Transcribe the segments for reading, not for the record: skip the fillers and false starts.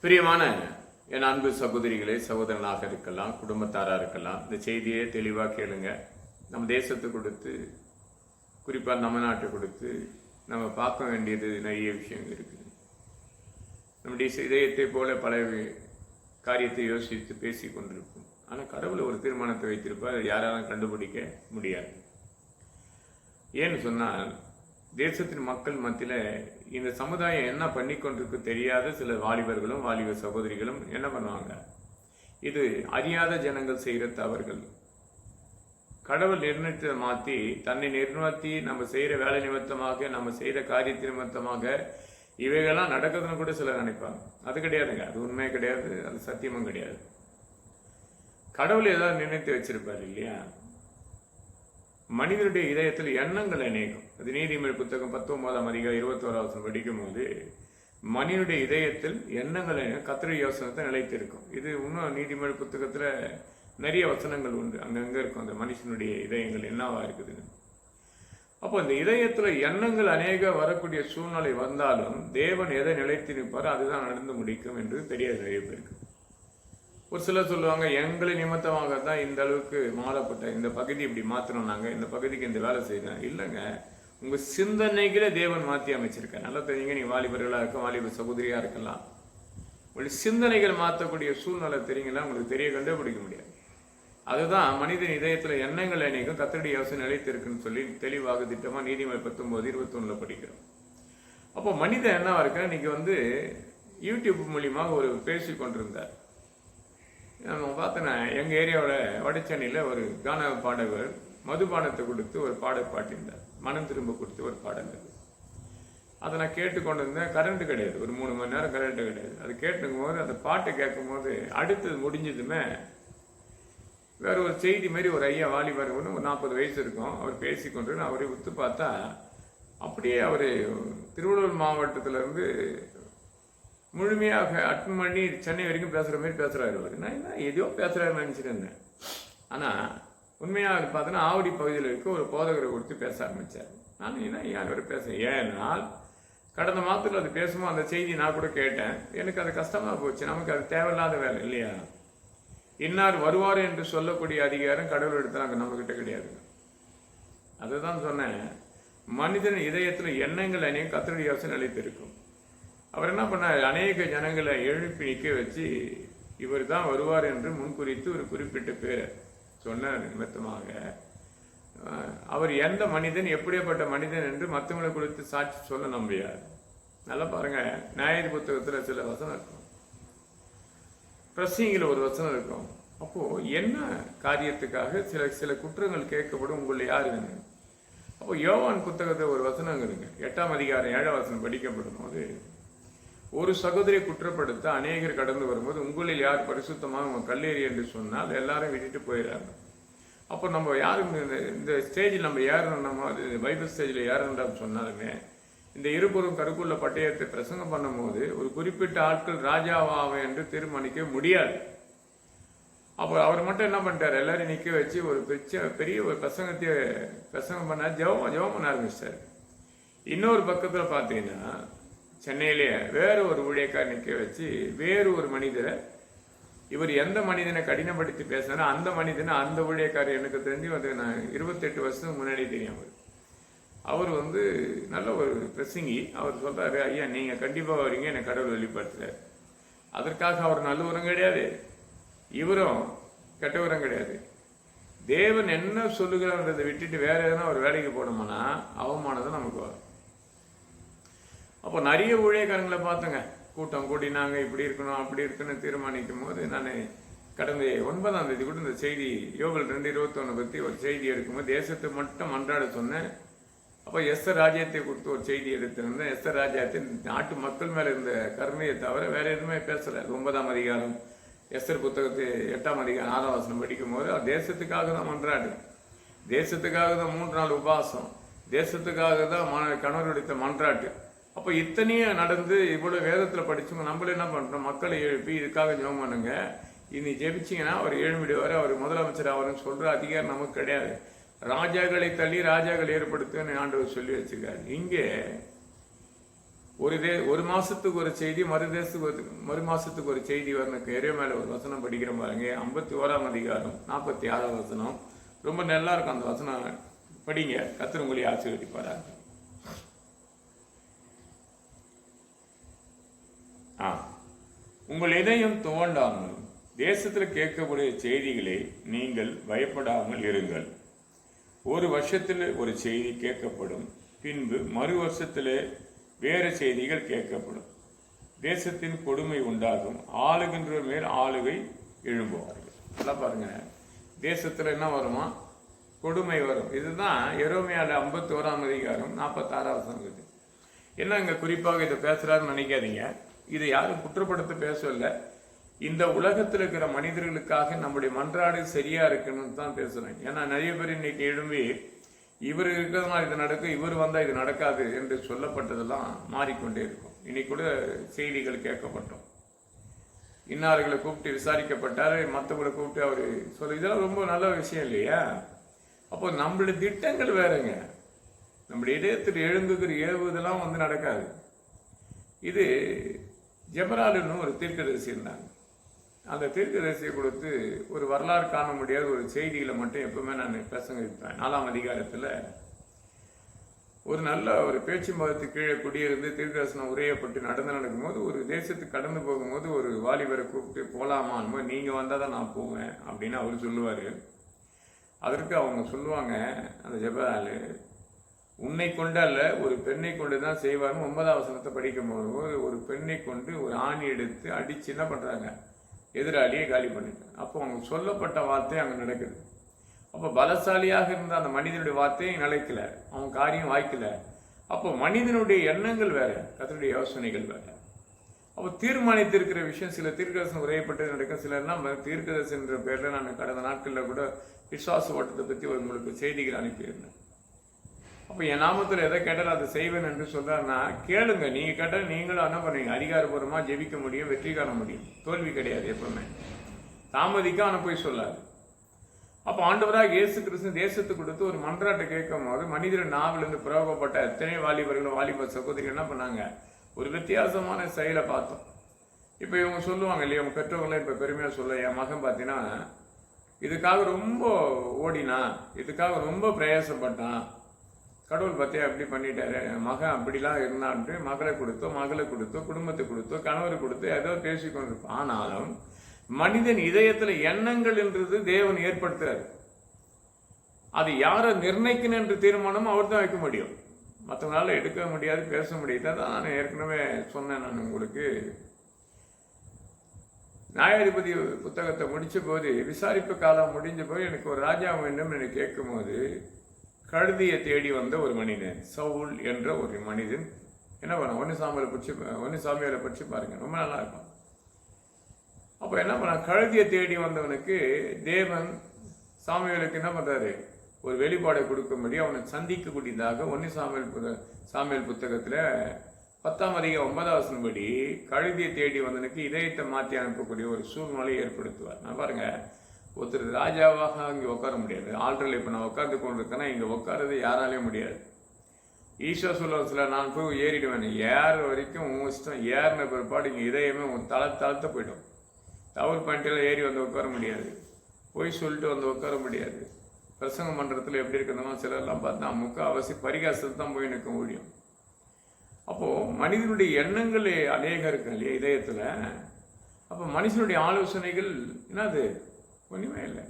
பிரியமான என் அன்பு சகோதரிகளே, சகோதரனாக இருக்கலாம், குடும்பத்தாராக இருக்கலாம், இந்த செய்தியை தெளிவாக கேளுங்க. நம்ம தேசத்தை கொடுத்து, குறிப்பாக நம்ம நாட்டை கொடுத்து நம்ம பார்க்க வேண்டியது நிறைய விஷயங்கள் இருக்குது. நம்முடைய இதயத்தை போல பல காரியத்தை யோசித்து பேசி கொண்டிருக்கும். ஆனால் கடவுள் ஒரு தீர்மானத்தை வைத்திருப்பார், யாராலும் கண்டுபிடிக்க முடியாது. ஏன்னு சொன்னால், தேசத்தின் மக்கள் மத்தியில் இந்த சமுதாயம் என்ன பண்ணி கொண்டிருக்கு தெரியாத சில வாலிபர்களும் வாலிப சகோதரிகளும் என்ன பண்ணுவாங்க, இது அறியாத ஜனங்கள் செய்கிற தவறுகள். கடவுள் நிர்ணயத்தை மாற்றி தன்னை நிர்ணயித்தி நம்ம செய்கிற வேலை நிமித்தமாக, நம்ம செய்கிற காரியத்தின் நிமித்தமாக இவைகள்லாம் நடக்குதுன்னு கூட சிலர் நினைப்பாங்க. அது கிடையாதுங்க, அது உண்மையே கிடையாது, அது சத்தியமும் கிடையாது. கடவுள் ஏதாவது நிர்ணயித்து வச்சிருப்பார் இல்லையா? மனிதனுடைய இதயத்தில் எண்ணங்கள் அநேகம். அது நீதிமொழி புத்தகம் 19ஆம் அதிகாரம் 21 படிக்கும் போது, மனிதனுடைய இதயத்தில் எண்ணங்கள் கர்த்தருடைய யோசனத்தை நிலைத்திருக்கும். இது இன்னும் நீதிமொழி புத்தகத்துல நிறைய வசனங்கள் உண்டு, அங்கங்க இருக்கும் அந்த மனுஷனுடைய இதயங்கள் என்னவா இருக்குதுன்னு. அப்போ இந்த இதயத்துல எண்ணங்கள் அநேக வரக்கூடிய சூழ்நிலை வந்தாலும் தேவன் எதை நிலைத்து நிற்பாரோ அதுதான் நடந்து முடிக்கும் என்று தெரியாது நிறைய பேருக்கு. ஒரு சிலர் சொல்லுவாங்க, எங்களை நிமித்தமாக தான் இந்த அளவுக்கு மாறப்பட்ட இந்த பகுதி இப்படி மாற்றணும், நாங்கள் இந்த பகுதிக்கு இந்த வேலை செய்யணும். இல்லைங்க, உங்கள் சிந்தனைகளே தேவன் மாற்றி அமைச்சிருக்கேன். நல்லா தெரியுங்க, நீங்கள் வாலிபர்களாக இருக்க, வாலிப சகோதரியாக இருக்கலாம். உங்களுடைய சிந்தனைகள் மாற்றக்கூடிய சூழ்நிலை தெரியுங்களா, உங்களுக்கு தெரிய கண்டுபிடிக்க முடியாது. அதுதான் மனிதன் இதயத்தில் எண்ணங்கள் அநேகம் கர்த்தருடைய யோசனை நிலைத்திருக்குன்னு சொல்லி தெளிவாக திட்டமாக நீதிமொழி 19:21 படிக்கிறோம். அப்போ மனிதன் என்னவா இருக்க, இன்னைக்கு யூடியூப் மூலியமாக ஒரு பேசி கொண்டிருந்தார். நம்ம பார்த்தோன்னா எங்கள் ஏரியாவில் வடச்சென்னையில் ஒரு கான பாடகர் மதுபானத்தை கொடுத்து ஒரு பாடல் பாட்டியிருந்தார். மனம் திரும்ப கொடுத்து ஒரு பாடல். அதை நான் கேட்டுக்கொண்டு இருந்தேன். கரண்ட்டு கிடையாது, ஒரு 3 மணி நேரம் கரண்ட்டு கிடையாது. அது கேட்டுக்கும் போது, அந்த பாட்டை கேட்கும் போது அடுத்தது முடிஞ்சதுமே வேற ஒரு செய்தி மாரி ஒரு ஐயா வாலிபர், ஒரு 40 வயசு இருக்கும், அவர் பேசிக்கொண்டு அவரை உத்து பார்த்தா அப்படியே அவர் திருவள்ளூர் மாவட்டத்திலேருந்து முழுமையாக அட்டன் பண்ணி சென்னை வரைக்கும் பேசுகிற மாதிரி பேசுகிறாரு. அவர் நான் என்ன எதையோ பேசுகிறாருன்னு நினச்சிட்டு இருந்தேன். ஆனால் உண்மையாக பார்த்தோன்னா ஆவடி பகுதியில் இருக்க ஒரு போதகரை கொடுத்து பேச ஆரம்பித்தார். நான் என்ன ஏன் அவர் பேசுகிறேன், ஏன்னால் கடந்த மாதத்தில் அது பேசும்போது அந்த செய்தி நான் கூட கேட்டேன். எனக்கு அது கஷ்டமாக போச்சு. நமக்கு அது தேவையில்லாத வேலை இல்லையா? இன்னார் வருவார் என்று சொல்லக்கூடிய அதிகாரம் கடவுள் எடுத்தாங்க, நம்மக்கிட்ட கிடையாது. அதுதான் சொன்னேன், மனிதன் இதயத்தில் எண்ணங்கள் அநேகம் கர்த்தருடைய யோசனை நிலைத்திருக்கும். அவர் என்ன பண்ணார், அநேக ஜனங்களை எழுப்பி நிற்க வச்சு இவர் தான் வருவார் என்று முன்குறித்து ஒரு குறிப்பிட்ட பேரை சொன்ன நிமித்தமாக அவர் எந்த மனிதன், எப்படியாப்பட்ட மனிதன் என்று மற்றவங்களை கொடுத்து சாட்சி சொல்ல நம்பியார். நல்லா பாருங்க, நியாய புத்தகத்தில் சில வசனம் இருக்கும், பிரசங்கில ஒரு வசனம் இருக்கும். அப்போ என்ன காரியத்துக்காக சில குற்றங்கள் கேட்கப்படும், உங்களை யாருங்க? அப்போ யோவான் புத்தகத்தை ஒரு வசனம் இருக்குங்க, 8ஆம் அதிகாரம் 7ஆம் வசனம் படிக்கப்படும் போது, ஒரு சகோதரியை குற்றப்படுத்த அநேகர் கடந்து வரும்போது உங்களில் யார் பரிசுத்தமாக கல்லேறி என்று சொன்னால் எல்லாரும் விட்டுட்டு போயிடறாங்க. அப்போ நம்ம யாரும் இந்த ஸ்டேஜில் நம்ம ஏறணும், நம்ம பைபிள் ஸ்டேஜில் ஏறணும்னு சொன்னாலுமே இந்த இருபுறம் கருக்குள்ள பட்டயத்தை பிரசங்கம் பண்ணும் போது ஒரு குறிப்பிட்ட ஆட்கள் ராஜாவாக என்று தீர்மானிக்க முடியாது. அப்போ அவர் மட்டும் என்ன பண்ணிட்டார், எல்லாரும் நிற்க வச்சு ஒரு பெரிய ஒரு பிரசங்கம் பண்ணார், ஜெபம் பண்ண ஆரம்பிச்சார். இன்னொரு பக்கத்தில் பார்த்தீங்கன்னா சென்னையிலேயே வேறு ஒரு ஊழியக்கார் நிற்க வச்சு வேறு ஒரு மனிதரை, இவர் எந்த மனிதனை கடினப்படுத்தி பேசினாரோ அந்த மனிதனை, அந்த ஊழியக்கார் எனக்கு தெரிஞ்சு நான் 28 வருஷத்துக்கு முன்னாடி தெரியும். அவர் நல்ல ஒரு பிரசங்கி. அவர் சொல்றாரு, ஐயா நீங்க கண்டிப்பா வரீங்க, என்னை கடவுள் வெளிப்படுத்துறாரு. அதற்காக அவர் நல்லவரும் கிடையாது, இவரும் கெட்டவரும் கிடையாது. தேவன் என்ன சொல்லுகிறான்றதை விட்டுட்டு வேற எதனா ஒரு வேலைக்கு போனோம்னா அவமானதான் நமக்கு வரும். அப்போ நிறைய ஊழியக்காரங்களை பார்த்தங்க, கூட்டம் கூடி நாங்கள் இப்படி இருக்கணும் அப்படி இருக்குன்னு தீர்மானிக்கும் போது, நான் கடந்த 9ஆம் தேதி கூட இந்த செய்தி யோகல் 2:21 பற்றி ஒரு செய்தி எடுக்கும்போது தேசத்தை மட்டும் மன்றாட சொன்னேன். அப்போ எஸ்தர் ராஜ்யத்தை கொடுத்து ஒரு செய்தி எடுத்திருந்தேன். எஸ்தர் ராஜ்யத்தின் நாட்டு மக்கள் மேலே இருந்த கருணையை தவிர வேற எதுவுமே பேசலை. 9ஆம் அதிகாரம் எஸ்தர் புத்தகத்தை 8ஆம் அதிகாரம் 6ஆம் வசனம் படிக்கும் போது தேசத்துக்காக தான் மன்றாடு, தேசத்துக்காக தான் 3 நாள் உபவாசம், தேசத்துக்காக தான் கணவருடைய மன்றாட்டு. அப்போ இத்தனையும் நடந்து இவ்வளோ வேதத்தில் படிச்சவங்க நம்மள என்ன பண்ணுறோம், மக்களை எழுப்பி இதுக்காக ஜெபம் பண்ணுங்க, இனி ஜெபிச்சிங்கன்னா அவர் எழுமிடுவார், அவர் முதலமைச்சர் ஆவார்னு சொல்கிற அதிகாரம் நமக்கு கிடையாது. ராஜாக்களை தள்ளி ராஜாக்கள் ஏற்படுத்துன்னு ஆண்டவர் சொல்லி வச்சிருக்காரு. இங்கே ஒரு மாசத்துக்கு ஒரு செய்தி, மறு மாசத்துக்கு ஒரு செய்தி வரணுக்கு எரேமியால ஒரு வசனம் படிக்கிற பாருங்க. 51ஆம் அதிகாரம் 46ஆம் வசனம் ரொம்ப நல்லா இருக்கும். அந்த வசனம் படிங்க, கர்த்தர் உங்களை ஆசீர்வதிப்பாரா. உங்கள் இதயம் துவண்டாமல் தேசத்தில் கேட்கக்கூடிய செய்திகளை நீங்கள் பயப்படாமல் இருங்கள். ஒரு வருஷத்தில் ஒரு செய்தி கேட்கப்படும், பின்பு மறு வருஷத்தில் வேறு செய்திகள் கேட்கப்படும். தேசத்தின் கொடுமை உண்டாகும், ஆளுகின்ற மேல் ஆளுகை எழும்புவார்கள். நல்லா பாருங்க, தேசத்துல என்ன வருமா? கொடுமை வரும். இதுதான் எரேமியால 51ஆம் அதிகாரம் 46ஆம் வசனம். என்ன இங்க குறிப்பாக இதை பேசுறாருன்னு நினைக்காதீங்க. இதை யாரும் குற்றப்படுத்த பேசவில்லை. இந்த உலகத்தில் இருக்கிற மனிதர்களுக்காக நம்முடைய மன்றாடு சரியா இருக்குன்னு தான் பேசுறேன். ஏன்னா நிறைய பேர் இன்னைக்கு எழும்பி இவர் இருக்கிறதுனால இது நடக்கும், இவர் வந்தா இது நடக்காது என்று சொல்லப்பட்டதெல்லாம் மாறிக்கொண்டே இருக்கும். இன்னைக்கு கூட செய்திகள் கேட்கப்பட்டோம். இன்னார்களை கூப்பிட்டு விசாரிக்கப்பட்டாரு, மற்றவங்களை கூப்பிட்டு அவரு சொல்ல, இதெல்லாம் ரொம்ப நல்ல விஷயம் இல்லையா? அப்போ நம்மளுடைய திட்டங்கள் வேறங்க. நம்முடைய இதயத்தில் எழுந்துகிற ஏவுதெல்லாம் நடக்காது. இது ஜெபராலுன்னு ஒரு தீர்க்கதரிசி இருந்தாங்க. அந்த தீர்க்கதரிசியை கொடுத்து ஒரு வரலாறு காண முடியாத ஒரு செய்திகளை மட்டும் எப்பவுமே நான் பிரசங்கிப்பேன். 4ஆம் அதிகாரத்தில் ஒரு நல்ல ஒரு பேச்சு மதத்துக்கு கீழே குடியிருந்து தீர்க்கதரிசனம் உரையப்பட்டு நடக்கும்போது ஒரு தேசத்துக்கு கடந்து போகும்போது ஒரு வாலிபரை கூப்பிட்டு போகலாமா, நீங்கள் வந்தால் தான் நான் போவேன் அப்படின்னு அவர் சொல்லுவார். அதற்கு அவங்க சொல்லுவாங்க, அந்த ஜெபராலு, உன்னை கொண்டு அல்ல ஒரு பெண்ணை கொண்டு தான் செய்வார்னு 9ஆம் வசனத்தை படிக்கும் போது ஒரு பெண்ணை கொண்டு ஒரு ஆணி எடுத்து அடிச்சு என்ன பண்றாங்க, எதிராளியை காலி பண்ணிட்டாங்க. அப்போ அவங்க சொல்லப்பட்ட வார்த்தை அங்கே நடக்குது. அப்போ பலசாலியாக இருந்த அந்த மனிதனுடைய வார்த்தையை நிலைக்கல, அவன் காரியம் வாய்க்கல. அப்போ மனிதனுடைய எண்ணங்கள் வேற, கர்த்தருடைய யோசனைகள் வேற. அப்போ தீர்மானித்திருக்கிற விஷயம் சில தீர்க்கதரிசனம் உரையப்பட்டு நடக்கும். சிலர்லாம் தீர்க்கதரிசன்ற பேர்ல நான் கடந்த நாட்களில் கூட விசுவாச ஓட்டத்தை பற்றி உங்களுக்கு செய்திகள் அனுப்பியிருந்தேன். அப்போ என் நாமத்தில் எதை கேட்டாலும் அதை செய்வேன் என்று சொல்றாருன்னா கேளுங்க. நீங்க கேட்டால் நீங்களும் என்ன பண்ணுவீங்க? அதிகாரபூர்வமா ஜெபிக்க முடியும், வெற்றி காண முடியும். தோல்வி கிடையாது. எப்பவுமே தாமதிக்க அவனை போய் சொல்லாது. அப்போ ஆண்டவராக இயேசு கிறிஸ்து தேசத்துக்கு கொடுத்து ஒரு மன்றாட்டை கேட்கும் போது மனிதர் நாவிலிருந்து பிரயோகப்பட்ட எத்தனை வாலிபர்களும் வாலிப சகோதரிகள் என்ன பண்ணாங்க? ஒரு வித்தியாசமான செயலை பார்த்தோம். இப்போ இவங்க சொல்லுவாங்க இல்லையா, அவங்க பெற்றவங்களாம் இப்போ பெருமையாக சொல்ல, என் மகன் பார்த்தீங்கன்னா இதுக்காக ரொம்ப ஓடினா, இதுக்காக ரொம்ப பிரயாசப்பட்டான், கடவுள் பார்த்தியா அப்படி பண்ணிட்டாரு, மகன் அப்படிலாம் இருந்தான்ட்டு மகளை கொடுத்தோ குடும்பத்தை கொடுத்தோ கணவரை கொடுத்தோ ஏதோ பேசிக்கொண்டிருப்போம். ஆனாலும் மனிதன் இதயத்துல எண்ணங்கள் என்றது தேவன் ஏற்படுத்துறாரு. அது யாரை நிர்ணயிக்கணும் என்று தீர்மானம் அவர் தான் வைக்க முடியும், மற்றவங்களால எடுக்க முடியாது, பேச முடியாது. அதான் நான் ஏற்கனவே சொன்னேன். நான் உங்களுக்கு நியாயாதிபதி புத்தகத்தை முடிச்ச போது விசாரிப்பு காலம் முடிஞ்ச போது எனக்கு ஒரு ராஜா வேண்டும் என்று கேட்கும் போது கழுதியை தேடி வந்த ஒரு மனிதன், சவுல் என்ற ஒரு மனிதன் என்ன பண்ண, ஒன்னு சாமியாரை பற்றி பாருங்க, ரொம்ப நல்லா இருக்கும். அப்போ என்ன பண்ண, கழுதியை தேடி வந்தவனுக்கு தேவன் சாமியலுக்கு என்ன பண்றாரு, ஒரு வெளிப்பாடை கொடுக்கும்படி அவனை சந்திக்கக்கூடியதாக 1 சாமுவேல் புத்தகத்துல 10ஆம் அதிகாரம் 9ஆம் வசனம் படி கழுதியை தேடி வந்தவனுக்கு இதயத்தை மாற்றி அனுப்பக்கூடிய ஒரு சூழ்நிலையை ஏற்படுத்துவார். நான் பாருங்க, ஒருத்தர் ராஜாவாக அங்கே உட்கார முடியாது. ஆல்ரெடி இப்போ நான் உட்காந்து கொண்டிருக்கேன்னா இங்கே உட்காரது யாராலையும் முடியாது. ஈஸ்வர சொல்ல நான் போய் ஏறிடுவேன், ஏற வரைக்கும் உன் இஷ்டம். ஏறின பிற்பாடு இங்கே இதயமே உன் தளத்த போயிடும். டவர் பாயிண்டில் ஏறி வந்து உட்கார முடியாது, போய் சொல்லிட்டு வந்து உட்கார முடியாது. பிரசங்க மன்றத்தில் எப்படி இருக்கிறதோ சிலர்லாம் பார்த்தா முக்கால்வாசி பரிகாசத்தை தான் போய் நிற்க முடியும். அப்போது மனிதனுடைய எண்ணங்கள் அநேகம் இருக்கு இல்லையா இதயத்தில். அப்போ மனுஷனுடைய ஆலோசனைகள் என்னது, ஒன்றுமே இல்லை.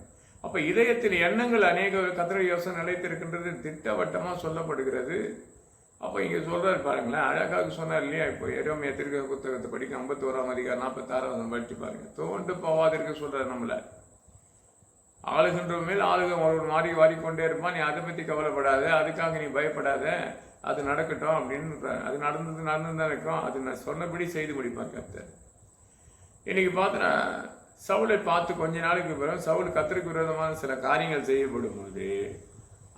அப்போ இதயத்தில் எண்ணங்கள் அநேக கர்த்தருடைய யோசனை நிலைத்திருக்கின்றது, திட்டவட்டமாக சொல்லப்படுகிறது. அப்போ இங்கே சொல்கிறாரு பாருங்களேன், அழகாக சொன்னார் இல்லையா. இப்போ எரேமியா தீர்க்க புத்தகத்தை படிக்க 51ஆம் அதிகாரம் 46ஆம் படித்து பாருங்க. தோண்டு போவாதிருக்க சொல்கிறார். நம்மளை ஆளுகின்ற மேல் ஆளுக ஒரு மாறி வாரிக்கொண்டே இருப்பான், நீ அதை பற்றி கவலைப்படாத, அதுக்காக நீ பயப்படாத, அது நடக்கட்டும் அப்படின்னு. அது நடந்து தான் இருக்கும், அது நான் சொன்னபடி செய்து முடிப்பார் கர்த்தர். இன்னைக்கு பார்த்தா சவுலை பார்த்து கொஞ்ச நாளைக்கு பிறகு சவுல் கர்த்தருக்கு விரோதமான சில காரியங்கள் செய்யப்படும் போது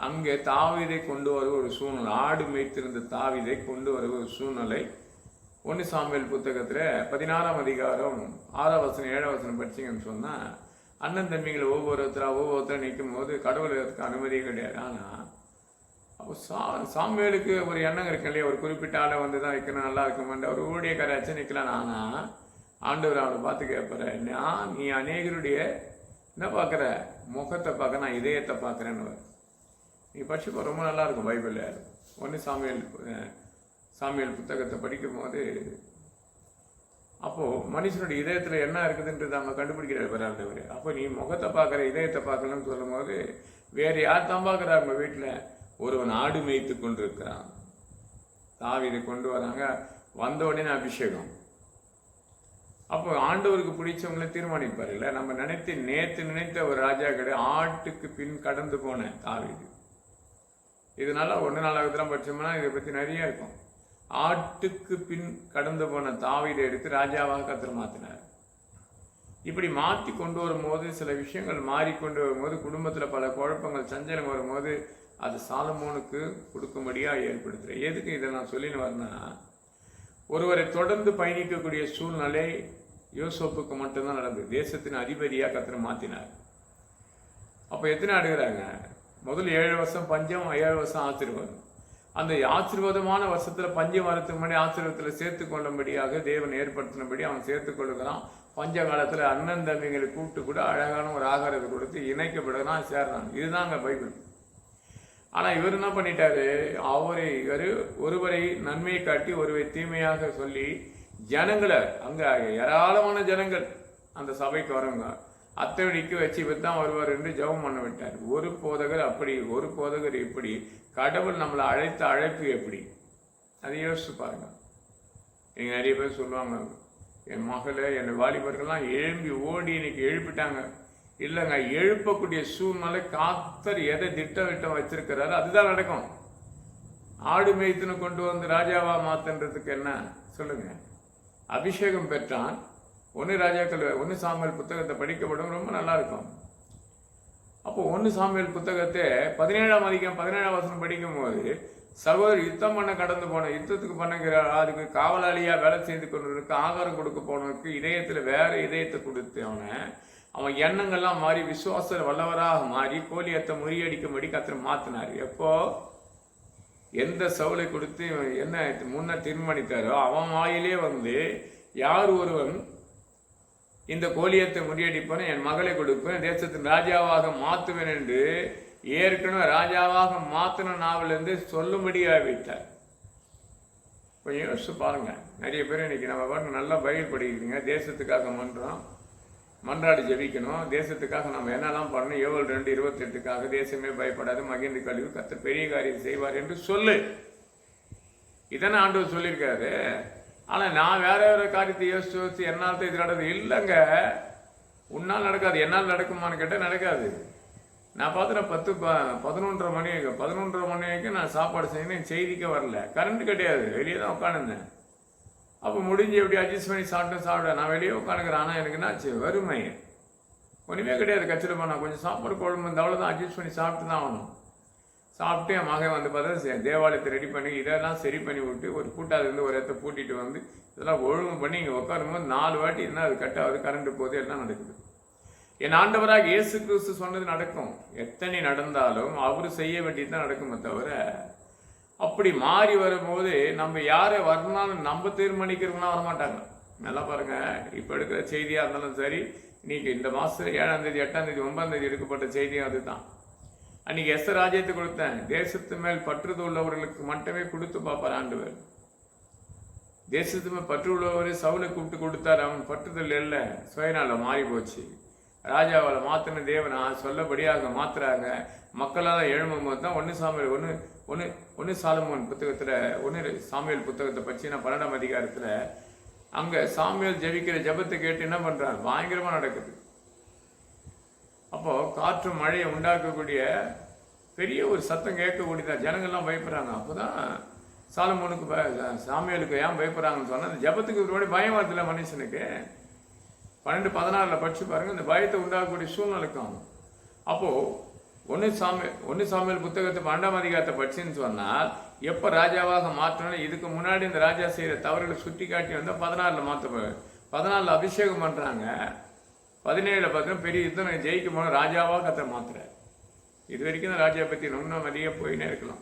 அங்கே தாவீதை கொண்டு வர ஒரு சூழ்நிலை, ஆடு மேய்த்திருந்த தாவீதை கொண்டு வர ஒரு சூழ்நிலை 1 சாமுவேல் புத்தகத்துல 16ஆம் அதிகாரம் 6ஆம் வசனம் 7ஆம் வசனம் படிச்சிங்கன்னு சொன்னா, அண்ணன் தம்பிகளை ஒவ்வொருத்தரா நிற்கும் போது கடவுளுக்கு அனுமதி கிடையாது. ஆனா அப்போ சாமுவேலுக்கு ஒரு எண்ணம் இருக்கு இல்லையா, ஒரு குறிப்பிட்ட ஆளை வந்து தான் வைக்கணும், நல்லா இருக்குமான்ற ஒரு ஊழியக்காராச்சும் நிற்கலாம். ஆனா ஆண்டவர் அவனை பார்த்து கேட்பாரு, நீ அநேகருடைய என்ன பார்க்குற, முகத்தை பார்க்க, நான் இதயத்தை பார்க்குறேன்னு. நீ படிச்சுப்போ, ரொம்ப நல்லா இருக்கும் பைபிளில். ஒன்று சாமுவேல் புத்தகத்தை படிக்கும் போது அப்போது மனுஷனுடைய இதயத்தில் என்ன இருக்குதுன்றது அவங்க கண்டுபிடிக்கிறார் ஆண்டவர். அப்போ நீ முகத்தை பார்க்குற, இதயத்தை பார்க்கலன்னு சொல்லும் போது வேறு யார் தான் பார்க்குறா? உங்கள் வீட்டில் ஒருவன் ஆடு மேய்த்து கொண்டு இருக்கிறான். தாவீதை கொண்டு வராங்க, வந்த உடனே அபிஷேகம். அப்போ ஆண்டவருக்கு பிடிச்சவங்களே தீர்மானிப்பார் இல்லை. நம்ம நேற்று நினைத்த ஒரு ராஜா கிடையாது, ஆட்டுக்கு பின் கடந்து போன தாவீது. இதனால 1 நாளாகலாம் படிச்சோம்னா இதை பற்றி நிறைய இருக்கும். ஆட்டுக்கு பின் கடந்து போன தாவீதை எடுத்து ராஜாவாக கர்த்தர் மாற்றினார். இப்படி மாற்றி கொண்டு வரும்போது, சில விஷயங்கள் மாறிக்கொண்டு வரும்போது, குடும்பத்தில் பல குழப்பங்கள் சஞ்சலம் வரும்போது, அது சாலமோனுக்கு கொடுக்கும்படியாக ஏற்படுத்துகிறேன். எதுக்கு இதை நான் சொல்லின்னு வரேன்னா, ஒருவரை தொடர்ந்து பயணிக்கக்கூடிய சூழ்நிலை யோசேப்புக்கு மட்டும்தான் நடந்தது. தேசத்தின் அதிபதியாக கர்த்தர் மாற்றினார். அப்போ எத்தனை அடுகிறாங்க? முதல் 7 வருஷம் பஞ்சம், 7 வருஷம் ஆசீர்வாதம். அந்த ஆசீர்வாதமான வருஷத்தில் பஞ்சம் வரத்துக்கு முன்னாடி ஆசீர்வாதத்தில் சேர்த்து கொள்ளும்படியாக தேவன் ஏற்படுத்தினபடி அவன் சேர்த்து கொள்ளுகிறான். பஞ்ச காலத்தில் அண்ணன் தம்பிங்களை கூப்பிட்டு கூட அழகான ஒரு ஆகாரத்தை கொடுத்து இணைக்கப்படுகிறான், சேர்றான். இதுதாங்க பைபிள். ஆனால் இவர் என்ன பண்ணிட்டாரு? ஒருவரை நன்மையை காட்டி ஒருவரை தீமையாக சொல்லி ஜனங்களை, அங்கே ஏராளமான ஜனங்கள் அந்த சபைக்கு வரவங்க அத்தவடிக்கு வச்சு இவர் தான் வருவார் என்று ஜெபம் பண்ண விட்டார். ஒரு போதகர் அப்படி, ஒரு போதகர் இப்படி. கடவுள் நம்மளை அழைத்த அழைப்பு எப்படி? அதை யோசிச்சு பாருங்க. நீங்கள் நிறைய பேர் சொல்லுவாங்க, என் மகளை, என் வாலிபர்கள்லாம் எழும்பி ஓடி இன்னைக்கு எழுப்பிட்டாங்க. இல்லைங்க, எழுப்பக்கூடிய சூழ்நிலை கர்த்தர் எதை திட்டம் வச்சிருக்கிறாரு அதுதான் நடக்கும். ஆடு மேய்த்துன்னு கொண்டு வந்து ராஜாவா மாத்தன்றதுக்கு என்ன சொல்லுங்க? அபிஷேகம் பெற்றான். 1 சாமுவேல் புத்தகத்தை படிக்கப்படும், ரொம்ப நல்லா இருக்கும். அப்போ 1 சாமுவேல் புத்தகத்தை 17ஆம் அதிகாரம் 17ஆம் வசனம் படிக்கும் போது, சகோதரி யுத்தம் பண்ண கடந்து போன, யுத்தத்துக்கு பண்ணுகிற, அதுக்கு காவலாளியா வேலை செய்து கொண்டிருக்கு, ஆகாரம் கொடுக்க போனவனுக்கு இதயத்துல வேற இதயத்தை கொடுத்து அவன் எண்ணங்கள்லாம் மாறி விசுவாச வல்லவராக மாறி கோலியத்தை முறியடிக்கும்படி கர்த்தர் மாத்தினார். எப்போ எந்த சவுளை கொடுத்து என்ன முன்ன தீர்மானித்தாரோ அவன் வாயிலே வந்து, யார் ஒருவன் இந்த கோலியத்தை முறியடிப்பேன், என் மகளை கொடுப்பேன், தேசத்தின் ராஜாவாக மாற்றுவேன் என்று ஏற்கனவே ராஜாவாக மாற்றின நாவிலிருந்து சொல்லும்படியாக வைத்தார். கொஞ்சம் யோசிச்சு பாருங்க. நிறைய பேர் இன்னைக்கு நம்ம பாட்டு நல்லா பைபிள் படிக்கிறீங்க, தேசத்துக்காக மன்றாடி ஜெபிக்கணும், தேசத்துக்காக நம்ம என்னெல்லாம் பண்ணணும், யோவேல் 2:28க்காக தேசமே பயப்படாது, மகிழ்ந்து கழிவு, கர்த்தர் பெரிய காரியம் செய்வார் என்று சொல்லு. இதானே ஆண்டவர் சொல்லியிருக்காரு. ஆனால் நான் வேற காரியத்தை யோசிச்சு என்னால் தான் இது நடக்குது. இல்லைங்க, உன்னால் நடக்காது, என்னால் நடக்குமான்னு கேட்டால் நடக்காது. நான் பார்த்துட்டேன் 11:30 மணி வரைக்கும் நான் சாப்பாடு செய்யணும், செய்திக்க வரல, கரண்ட் கிடையாது, வெளியே தான் உட்காந்துருந்தேன். அப்போ முடிஞ்சு எப்படி அட்ஜஸ்ட் பண்ணி சாப்பிட நான் வெளியே உட்காந்துக்கிறேன். ஆனால் எனக்கு என்னாச்சு, வறுமை ஒன்றுமே கிடையாது. கட்சியில் போனால் கொஞ்சம் சாப்பாடு குழம்பு இந்த அவ்வளோதான், அட்ஜஸ்ட் பண்ணி சாப்பிட்டு தான் ஆகணும். சாப்பிட்டு என் மகன் வந்து பார்த்தா தேவாலயத்தை ரெடி பண்ணி இதெல்லாம் சரி பண்ணி விட்டு ஒரு கூட்டாதுலேருந்து ஒரு இடத்த பூட்டிட்டு வந்து இதெல்லாம் ஒழுங்கு பண்ணி இங்கே உட்காரும்போது 4 வாட்டி இருந்தால் அது கட்டாவது, கரண்ட் போது எல்லாம் நடக்குது. என் ஆண்டவராக இயேசு கிறிஸ்து சொன்னது நடக்கும். எத்தனை நடந்தாலும் அவர் செய்ய வேண்டியது தான் நடக்குமே தவிர, அப்படி மாறி வரும்போது நம்ம யாரை வரணும்னாலும் நம்ம தீர்மானிக்கிறவங்களாம் வரமாட்டாங்க. நல்லா பாருங்க, இப்போ எடுக்கிற செய்தியாக இருந்தாலும் சரி, இன்னைக்கு இந்த மாதம் 7ஆம் தேதி 8ஆம் தேதி 9ஆம் தேதி எடுக்கப்பட்ட செய்தியும் அதுதான். அன்னைக்கு எஸ்தர் ராஜ்யத்தை கொடுத்தேன். தேசத்து மேல் பற்றுது உள்ளவர்களுக்கு மட்டுமே கொடுத்து பார்ப்பார் ஆண்டவர். தேசத்து மேல் பற்று உள்ளவரை சவுலை கூப்பிட்டு கொடுத்தார். அவன் பற்றுதல் இல்லை, சுயநாள மாறி போச்சு. ராஜாவால் மாத்தின தேவனா சொல்லபடியாக மாத்துறாங்க. மக்களால் எழும்பும் போது தான் 1 சாலமோன் புத்தகத்தில் 1 சாமுவேல் புத்தகத்தை பற்றி நான் 12ஆம் அதிகாரத்தில் அங்கே சாமுவேல் ஜெபிக்கிற ஜெபத்தை கேட்டு என்ன பண்ணுறாங்க, பயங்கரமாக நடக்குது. அப்போ காற்று மழையை உண்டாக்கக்கூடிய பெரிய ஒரு சத்தம் கேட்கக்கூடியதா, ஜனங்கள்லாம் பயப்படுறாங்க. அப்போதான் சாமுவேலுக்கு ஏன் பயப்படுறாங்கன்னு சொன்னால், அந்த ஜபத்துக்கு முன்னாடி பயம் வருதுல்ல மனுஷனுக்கு. 12:14 படிச்சு பாருங்க, இந்த பயத்தை உண்டாக்கக்கூடிய சூழ்நிலைக்கும். அப்போ 1 சாமுவேல் புத்தகத்தை 12ஆம் அதிகாரத்தை படிச்சுன்னு சொன்னால், எப்போ ராஜாவாக மாற்றணும், இதுக்கு முன்னாடி இந்த ராஜா செய்கிற தவறுகளை சுட்டி காட்டி வந்தால் 16 மாற்ற 14 அபிஷேகம் பண்ணுறாங்க. 17 பார்த்தீங்கன்னா பெரிய யுத்தம் ஜெயிக்கும் போது ராஜாவாக கர்த்தர் மாத்துறார். இது வரைக்கும் இந்த ராஜா பற்றி இன்னும் அதிக போயினே இருக்கலாம்.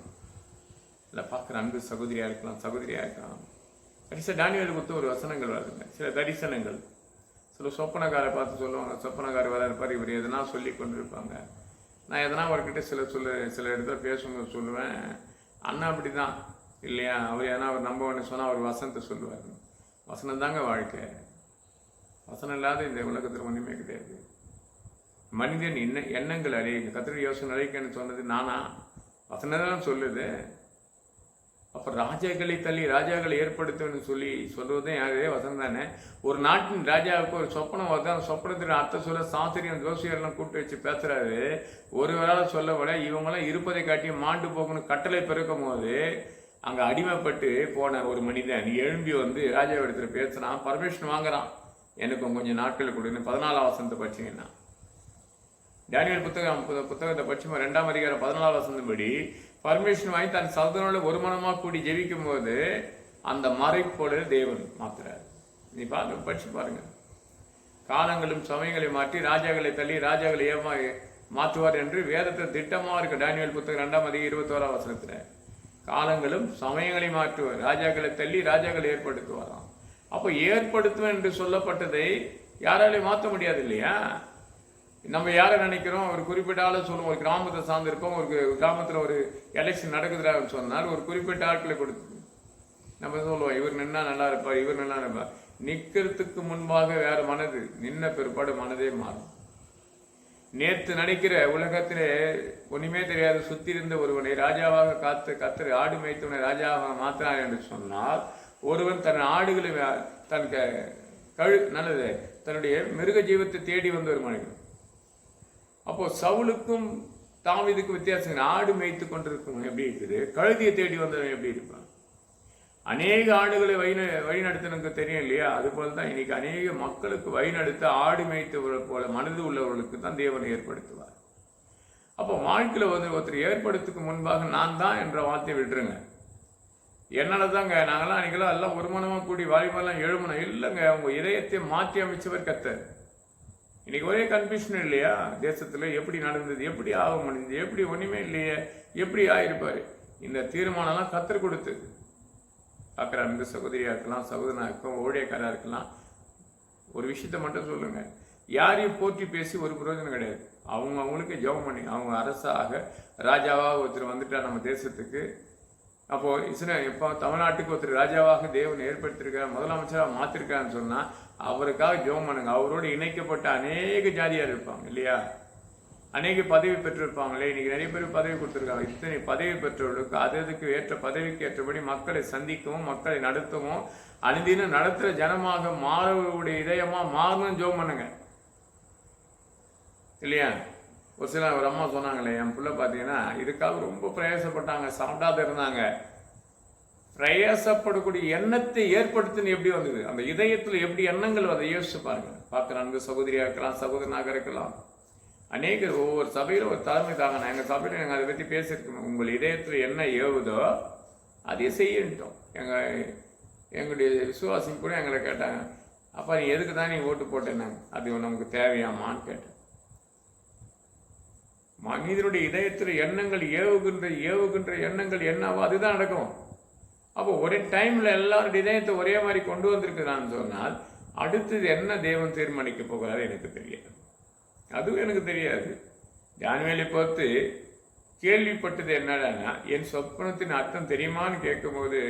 இல்லை பார்க்குற அன்பு சகோதரியாக இருக்கலாம், சகோதரியாக இருக்கலாம். கடைசியாக டானியேல் குறித்து ஒரு வசனங்கள் வருதுங்க, சில தரிசனங்கள். சில சொப்பனக்காரை பார்த்து சொல்லுவாங்க, சொப்பனக்காரர் வர இருப்பார், இவர் எதனா சொல்லி கொண்டு இருப்பாங்க. நான் எதனா அவர்கிட்ட சில இடத்துல பேசும்போது சொல்லுவேன், அண்ணா அப்படி தான் இல்லையா, அவர் ஏன்னா அவர் நம்ப ஒன்று சொன்னால் அவர் வசனத்தை சொல்லுவார். வசனம் தாங்க வாழ்க்கை. வசனம் இல்லாத இந்த உலகத்தில் ஒன்றுமே கிடையாது. மனிதன் எண்ணங்கள் அறியுங்க, கர்த்தருடைய யோசனை அழைக்கன்னு சொன்னது நானா? வசனம் தான் சொல்லுது. அப்போ ராஜாக்களை தள்ளி ராஜாக்களை ஏற்படுத்துன்னு சொல்லுவதும் யாரே வசனம் தானே. ஒரு நாட்டின் ராஜாவுக்கு ஒரு சொப்பனம் வருது, அந்த சொப்பனத்தின் அர்த்தம் சொல்ல சாஸ்திரியம் ஜோசியர்லாம் கூப்பிட்டு வச்சு பேசுறாரு. ஒருவரால் சொல்ல விட இவங்களாம் இருப்பதை காட்டி மாண்டு போகணும் கட்டளை பிறக்கும் போது அங்கே அடிமைப்பட்டு போன ஒரு மனிதன் எழும்பி வந்து ராஜாவிடத்தில் பேசுகிறான், பர்மிஷன் வாங்குறான், எனக்கு கொஞ்சம் நாட்கள் கொடுன்னு. 14ஆம் வசனத்தை படிச்சீங்கன்னா டானியேல் புத்தகத்தை படிச்சுமா 2ஆம் அதிகாரம் 14ஆம் வசனப்படி பர்மிஷன் வாங்கி தன் சகோதரனோட ஒரு மனமாக கூடி ஜெபிக்கும் போது அந்த மறைப்போல தேவன் மாத்துறாரு. நீ படிச்சு பாருங்க. காலங்களும் சமயங்களை மாற்றி ராஜாக்களை தள்ளி ராஜாக்களை மாற்றுவார் என்று வேதத்தில் திட்டமாக இருக்கு. டானியேல் புத்தகம் 2ஆம் அதிகாரம் 21ஆம் வசனத்துல காலங்களும் சமயங்களை மாற்றுவார், ராஜாக்களை தள்ளி ராஜாக்களை ஏற்படுத்துவாராம். அப்போ ஏற்படுத்துவேன் என்று சொல்லப்பட்டதை யாராலையும் மாற்ற முடியாது இல்லையா. நம்ம யாரை நினைக்கிறோம், ஒரு குறிப்பிட்ட ஆளை சொல்லுவோம். ஒரு கிராமத்தை சார்ந்திருக்கோம், ஒரு கிராமத்தில் ஒரு எலெக்ஷன் நடக்குதுன்னு சொன்னால் ஒரு குறிப்பிட்ட ஆட்களை கொடுத்து நம்ம சொல்லுவோம், இவர் நின்னா நல்லா இருப்பார், இவர் நல்லா இருப்பார். நிற்கிறதுக்கு முன்பாக வேற மனது, நின்ன பிற்பாடு மனதே மாறும். நேற்று நினைக்கிற உலகத்திலே ஒன்றுமே தெரியாது சுத்தி இருந்த ஒருவனை ராஜாவாக கத்தர் ஆடு மேய்த்தவனை ராஜாவாக மாற்றினார் என்று சொன்னால், ஒருவன் தன் ஆடுகளை தன் நல்லது தன்னுடைய மிருக ஜீவத்தை தேடி வந்த ஒரு மனிதன். அப்போ சவுலுக்கும் தாவீதுக்கும் வித்தியாசம். ஆடு மேய்த்து கொண்டிருக்கும் எப்படி இருக்குது, கழுதியை தேடி வந்தவன் எப்படி இருப்பான். அநேக ஆடுகளை வழிநடத்தினு தெரியும் இல்லையா. அது போல தான் இன்னைக்கு அநேக மக்களுக்கு வழிநடத்த ஆடு மேய்த்தவர்கள் போல மனது உள்ளவர்களுக்கு தான் தேவனை ஏற்படுத்துவார். அப்போ வாழ்க்கையில் ஒருத்தர் ஏற்படுத்துக்கு முன்பாக நான் தான் என்ற வார்த்தையை விட்டுருங்க. என்னால தாங்க நாங்களாம் அன்னைக்கெல்லாம் எல்லாம் ஒரு மனமாக கூடி வாலிபெல்லாம் எழுமணும் இல்லைங்க. அவங்க இதயத்தை மாற்றி அமைச்சவர் கர்த்தர். இன்னைக்கு ஒரே கன்ஃபியூஷன் இல்லையா தேசத்துல, எப்படி நடந்தது, எப்படி ஆக முடிஞ்சது, எப்படி ஒண்ணுமே இல்லையே, எப்படி ஆயிருப்பாரு. இந்த தீர்மானம்லாம் கர்த்தர் கொடுத்து பார்க்குற அன்பு சகோதரியா இருக்கலாம், சகோதரனா இருக்கலாம், ஊழியக்காரா இருக்கலாம். ஒரு விஷயத்த மட்டும் சொல்லுங்க, யாரையும் போற்றி பேசி ஒரு பிரயோஜனம் கிடையாது. அவங்களுக்கு ஜெபம் பண்ணி அவங்க அரசாக ராஜாவாக ஒருத்தர் வந்துட்டா நம்ம தேசத்துக்கு. அப்போ இப்போ தமிழ்நாட்டுக்கு ஒருத்தர் ராஜாவாக தேவன் ஏற்படுத்தியிருக்கார், முதலமைச்சராக மாத்திருக்கான்னு சொன்னா அவருக்காக ஜெபம் பண்ணுங்க. அவரோடு இணைக்கப்பட்ட அநேக ஜாதியார் இருப்பாங்க இல்லையா, அநேக பதவி பெற்றிருப்பாங்களே. இன்னைக்கு நிறைய பேர் பதவி கொடுத்துருக்காங்க. இத்தனை பதவி பெற்றவர்களுக்கு அதுக்கு ஏற்ற பதவிக்கு ஏற்றபடி மக்களை சந்திக்கவும் மக்களை நடத்தவும் அனுதினம் நடத்துகிற ஜனமாக மாறவருடைய இதயமா மாறணும் ஜெபம் பண்ணுங்க இல்லையா. ஒரு அம்மா சொன்னாங்களே, என் பிள்ளை பார்த்தீங்கன்னா இதுக்காக ரொம்ப பிரயாசப்பட்டாங்க, சாப்பிடாத இருந்தாங்க. பிரயாசப்படக்கூடிய எண்ணத்தை ஏற்படுத்தின்னு எப்படி வந்தது, அந்த இதயத்தில் எப்படி எண்ணங்கள் அதை யோசிச்சு பாருங்க. பார்க்குற அன்பு சகோதரியாக இருக்கலாம், சகோதரனாக இருக்கலாம். அநேகர் ஒவ்வொரு சபையிலும் ஒரு தலைமை தாங்க. எங்கள் சபையில் நாங்கள் அதை பற்றி பேசியிருக்கோம். உங்கள் இதயத்தில் என்ன ஏவுதோ அதே செய்யட்டோம். எங்களுடைய விசுவாசிங்க கூட எங்களை கேட்டாங்க, அப்பா நீ எதுக்கு தான் நீ ஓட்டு போட்டேன்னாங்க. அது நமக்கு தேவையாமான்னு கேட்டேன். மனிதனுடைய இதயத்தில் எண்ணங்கள் ஏவுகின்ற எண்ணங்கள் என்னவோ அதுதான் நடக்கும். அப்போ ஒரே டைம்ல எல்லாருடைய இதயத்தை ஒரே மாதிரி கொண்டு வந்திருக்கிறான்னு சொன்னால் அடுத்தது என்ன தேவன் தீர்மானிக்க போகிறாரு எனக்கு தெரியாது, அதுவும் எனக்கு தெரியாது. டானியேலை பார்த்து கேள்விப்பட்டது என்னடானா, என் சொப்பனத்தின் அர்த்தம் தெரியுமான்னு கேட்கும்போது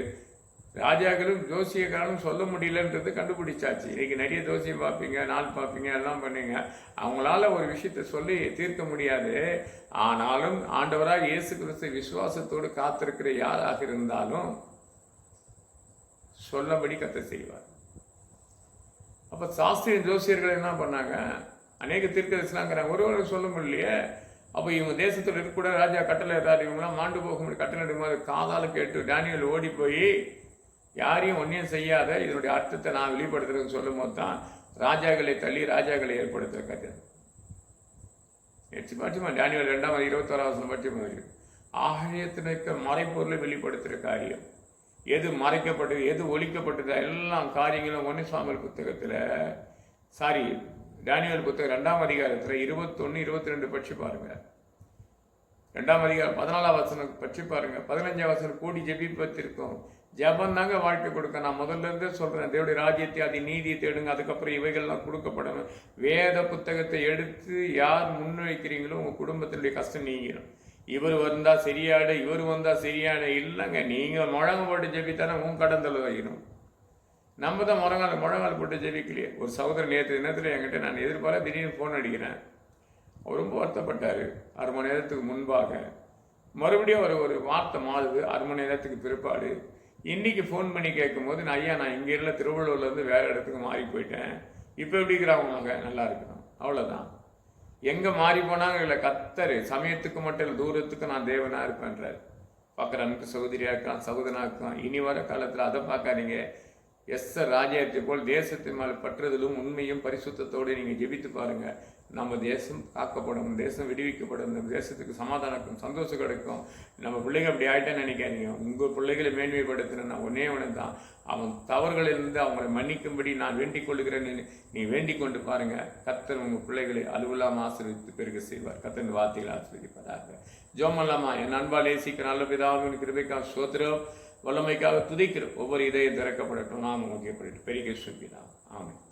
ராஜாக்களும் ஜோசியக்காரனும் சொல்ல முடியலன்றது கண்டுபிடிச்சாச்சு. இன்னைக்கு நிறைய ஜோசியம் பார்ப்பீங்க, நாள் பார்ப்பீங்க, எல்லாம் பண்ணீங்க. அவங்களால ஒரு விஷயத்தை சொல்லி தீர்க்க முடியாது. ஆனாலும் ஆண்டவராக இயேசு கிறிஸ்து விசுவாசத்தோடு காத்திருக்கிற யாராக இருந்தாலும் சொல்லபடி கர்த்தர் செய்வார். அப்ப சாஸ்திரிய ஜோசியர்கள் என்ன பண்ணாங்க, அநேக தீர்க்கதரிசனங்கிறாங்க, ஒருவரும் சொல்ல முடியலையே. அப்போ இவங்க தேசத்தில் இருக்கக்கூட ராஜா கட்டளை இருக்காரு, இவங்களாம் மாண்டு போக முடியும் கட்டளை எடுக்கும்போது காதால கேட்டு டானியேல் ஓடி போய் யாரையும் ஒன்றையும் செய்யாத இதனுடைய அர்த்தத்தை நான் வெளிப்படுத்துறதுன்னு சொல்லும் போது தான் ராஜாக்களை தள்ளி ராஜாக்களை ஏற்படுத்துற கதை. படிச்சுமா டானியேல் 2ஆம் 21ஆம் படிச்சு ஆலயத்தினுக்கு மறைப்பொருளை வெளிப்படுத்துகிற காரியம், எது மறைக்கப்பட்டது எது ஒழிக்கப்பட்டது எல்லாம் காரியங்களும் 1 சாமுவேல் புத்தகத்தில் டானியேல் புத்தகம் 2ஆம் அதிகாரத்தில் 21, 22 படிச்சு பாருங்க. 2 14 வசனம் பற்றி பாருங்க. 15 வசனம் கூடி ஜெபிப்பத்திருக்கும். ஜெபம் தாங்க வாழ்க்கை கொடுக்க. நான் முதல்ல இருந்தே சொல்றேன், தேவனுடைய ராஜ்யத்தை அது நீதியை தேடுங்க, அதுக்கப்புறம் இவைகள்லாம் கொடுக்கப்படணும். வேத புத்தகத்தை எடுத்து யார் முன்வைக்கிறீங்களோ உங்க குடும்பத்தினுடைய கஷ்டம் நீங்கிடும். இவர் வந்தா சரியாடு, இவர் வந்தா சரியாடு இல்லைங்க. நீங்க முழங்க போட்டு ஜெபித்தானே உன் கடந்தல் வைக்கணும். நம்ம தான் முழங்கால் போட்டு ஜெபிக்கலையே. ஒரு சகோதரர் நேற்று தினத்தில் என்கிட்ட நான் எதிர்பார்க்க திடீர்னு ஃபோன் அடிக்கிறேன். அவர் ரொம்ப வருத்தப்பட்டார். 1/2 மணி நேரத்துக்கு முன்பாக மறுபடியும் ஒரு வார்த்தை மாறுது 1/2 மணி நேரத்துக்கு பிற்பாடு. இன்னைக்கு ஃபோன் பண்ணி கேட்கும்போது நான் இங்கே இல்லை, திருவள்ளூர்லேருந்து வேறு இடத்துக்கு மாறி போயிட்டேன். இப்போ எப்படி இருக்கிறாங்க? நல்லா இருக்கணும். அவ்வளோதான். எங்கே மாறி போனாங்க இல்லை, கத்தர் சமயத்துக்கு மட்டும் இல்லை, தூரத்துக்கு நான் தேவனாக இருப்பேன்றார். பார்க்குற அனுக்கு சகோதரியாக இருக்கலாம், சகோதரனாக இருக்கலாம். இனி வர காலத்தில் அதை பார்க்காதீங்க. ராஜ்யத்தை போல் தேசத்தின் மேல் பற்றுதலும் உண்மையும் பரிசுத்தத்தோடு நீங்கள் ஜெபித்து பாருங்கள். நம்ம தேசம் காக்கப்படும், தேசம் விடுவிக்கப்படும், இந்த தேசத்துக்கு சமாதானம் சந்தோஷம் கிடைக்கும். நம்ம பிள்ளைங்க அப்படி ஆகிட்டேன்னு நினைக்காதீங்க. உங்கள் பிள்ளைகளை மேன்மைப்படுத்தின நான் ஒன்னே தான், அவன் தவறுகளிலிருந்து அவங்களை மன்னிக்கும்படி நான் வேண்டிக் கொள்கிறேன். நீ வேண்டிக் கொண்டு பாருங்க. கர்த்தர் உங்கள் பிள்ளைகளை அலுவலாமல் ஆசீர்வதித்து பெருக செய்வார். கர்த்தர் வார்த்தைகளை ஆசீர்வதிப்பதாக. ஜோமல்லாமா என் அன்பால் நேசிக்க நல்ல பிதாவின் கிருபைக்காக ஸ்தோத்திரம், வல்லமைக்காக துதிக்கிறோம். ஒவ்வொரு இதயம் திறக்கப்படட்டும். நாம் முக்கியப்பட்டு பெருக சொல்கிறான். ஆமாம்.